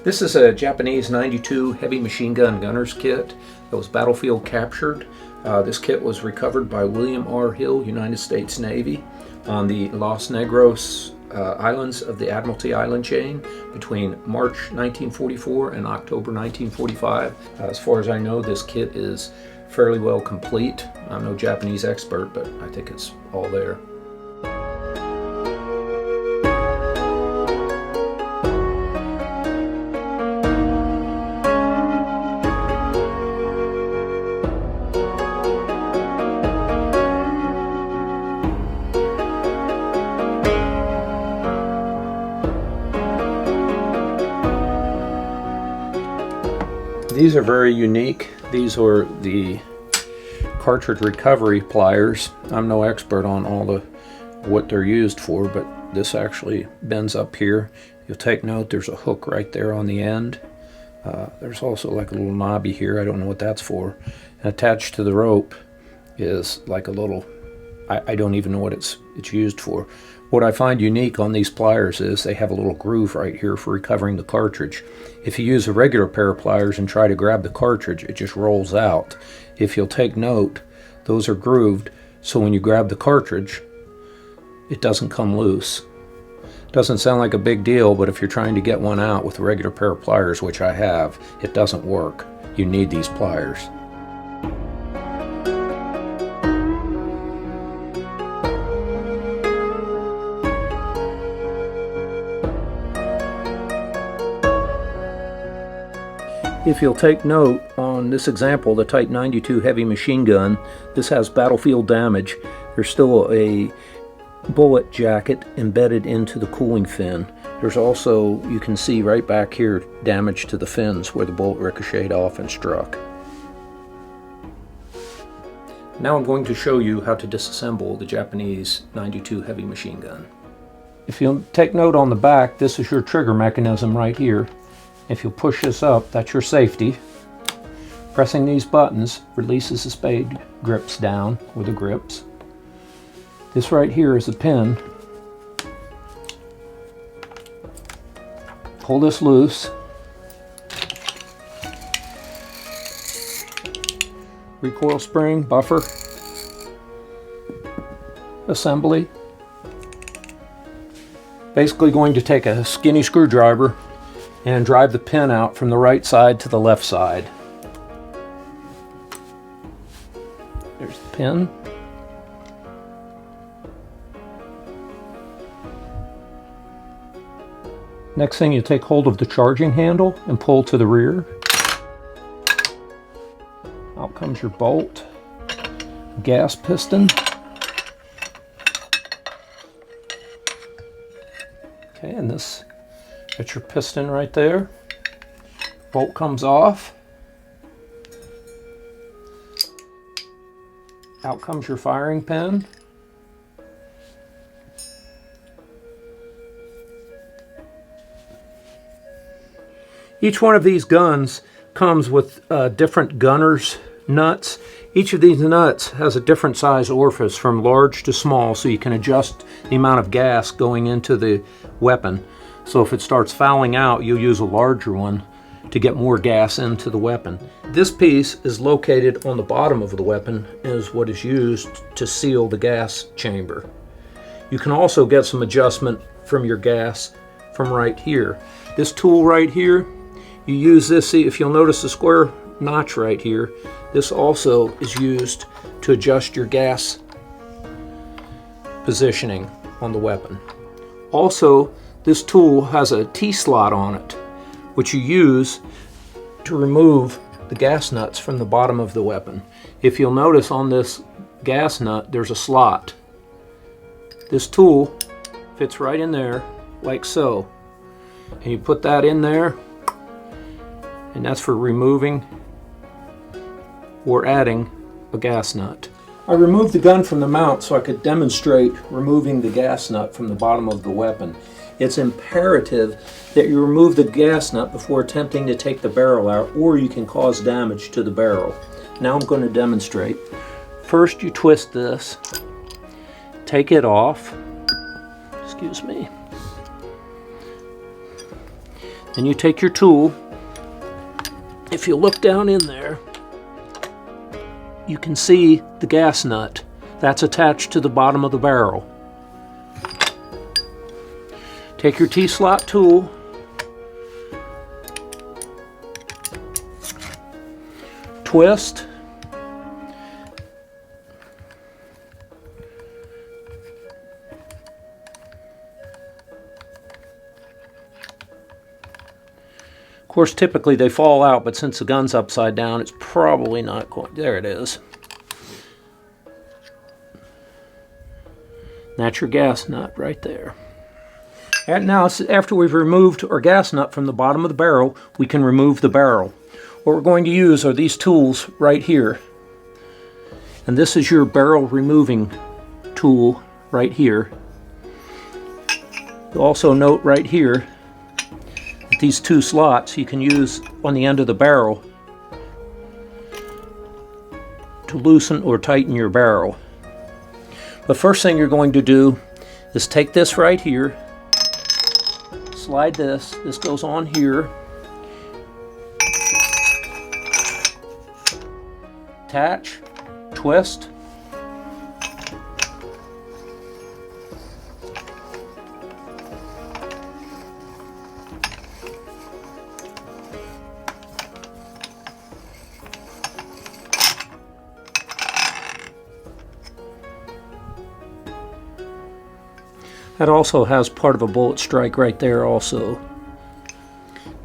This is a Japanese 92 heavy machine gun gunner's kit that was battlefield captured. This kit was recovered by William R. Hill, United States Navy, on the Los Negros islands of the Admiralty Island chain between March 1944 and October 1945. As far as I know, this kit is fairly well complete. I'm no Japanese expert, but I think it's all there. These are very unique. These are the cartridge recovery pliers. I'm no expert on what they're used for, but this actually bends up here. You'll take note there's a hook right there on the end. There's also like a little knobby here. I don't know what that's for. And attached to the rope is like a little, I don't even know what it's used for. What I find unique on these pliers is they have a little groove right here for recovering the cartridge. If you use a regular pair of pliers and try to grab the cartridge, it just rolls out. If you'll take note, those are grooved, so when you grab the cartridge, it doesn't come loose. Doesn't sound like a big deal, but if you're trying to get one out with a regular pair of pliers, which I have, it doesn't work. You need these pliers. If you'll take note on this example, the Type 92 heavy machine gun, this has battlefield damage. There's still a bullet jacket embedded into the cooling fin. There's also, you can see right back here, damage to the fins where the bullet ricocheted off and struck. Now I'm going to show you how to disassemble the Japanese 92 heavy machine gun. If you'll take note on the back, this is your trigger mechanism right here. If you push this up, that's your safety. Pressing these buttons releases the spade grips down, or the grips. This right here is a pin. Pull this loose. Recoil spring, buffer, assembly. Basically going to take a skinny screwdriver and drive the pin out from the right side to the left side. There's the pin. Next thing, you take hold of the charging handle and pull to the rear. Out comes your bolt, gas piston. Okay, and this, that's your piston right there. Bolt comes off. Out comes your firing pin. Each one of these guns comes with different gunner's nuts. Each of these nuts has a different size orifice from large to small, so you can adjust the amount of gas going into the weapon. So if it starts fouling out, you'll use a larger one to get more gas into the weapon. This piece is located on the bottom of the weapon and is what is used to seal the gas chamber. You can also get some adjustment from your gas from right here. This tool right here, you use this, see if you'll notice the square notch right here, this also is used to adjust your gas positioning on the weapon. Also, this tool has a T-slot on it, which you use to remove the gas nuts from the bottom of the weapon. If you'll notice on this gas nut, there's a slot. This tool fits right in there, like so. And you put that in there, and that's for removing or adding a gas nut. I removed the gun from the mount so I could demonstrate removing the gas nut from the bottom of the weapon. It's imperative that you remove the gas nut before attempting to take the barrel out, or you can cause damage to the barrel. Now I'm going to demonstrate. First, you twist this, take it off, excuse me. And you take your tool. If you look down in there, you can see the gas nut. That's attached to the bottom of the barrel. Take your T-slot tool, twist, of course typically they fall out, but since the gun's upside down it's probably not going. There it is. That's your gas nut right there. And now, after we've removed our gas nut from the bottom of the barrel, we can remove the barrel. What we're going to use are these tools right here. And this is your barrel removing tool right here. You'll also note right here that these two slots you can use on the end of the barrel to loosen or tighten your barrel. The first thing you're going to do is take this right here, slide this goes on here, attach, twist, that also has part of a bullet strike right there also.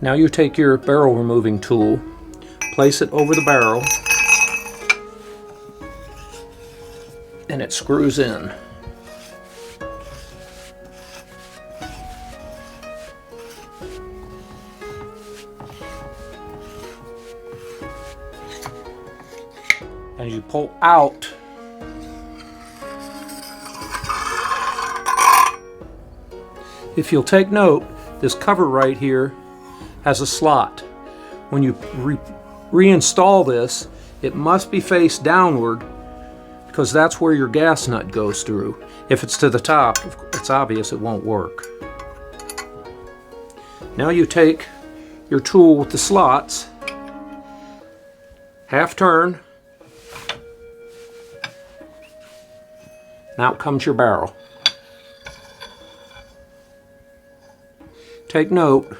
Now you take your barrel removing tool, place it over the barrel, and it screws in. As you pull out, if you'll take note, this cover right here has a slot. When you reinstall this, it must be faced downward because that's where your gas nut goes through. If it's to the top, it's obvious it won't work. Now you take your tool with the slots, half turn, and out comes your barrel. Take note,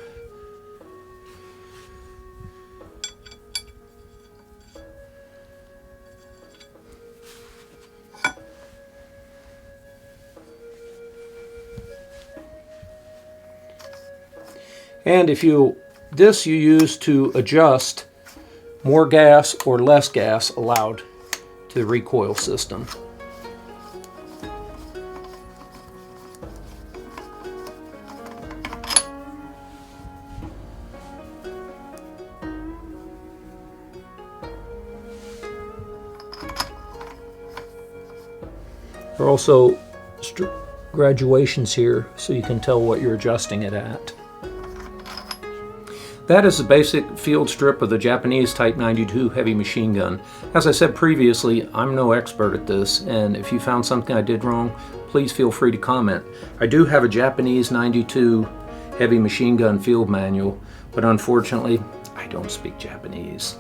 and if you use to adjust more gas or less gas allowed to the recoil system. There are also graduations here so you can tell what you're adjusting it at. That is the basic field strip of the Japanese Type 92 heavy machine gun. As I said previously, I'm no expert at this, and if you found something I did wrong, please feel free to comment. I do have a Japanese 92 heavy machine gun field manual, but unfortunately, I don't speak Japanese.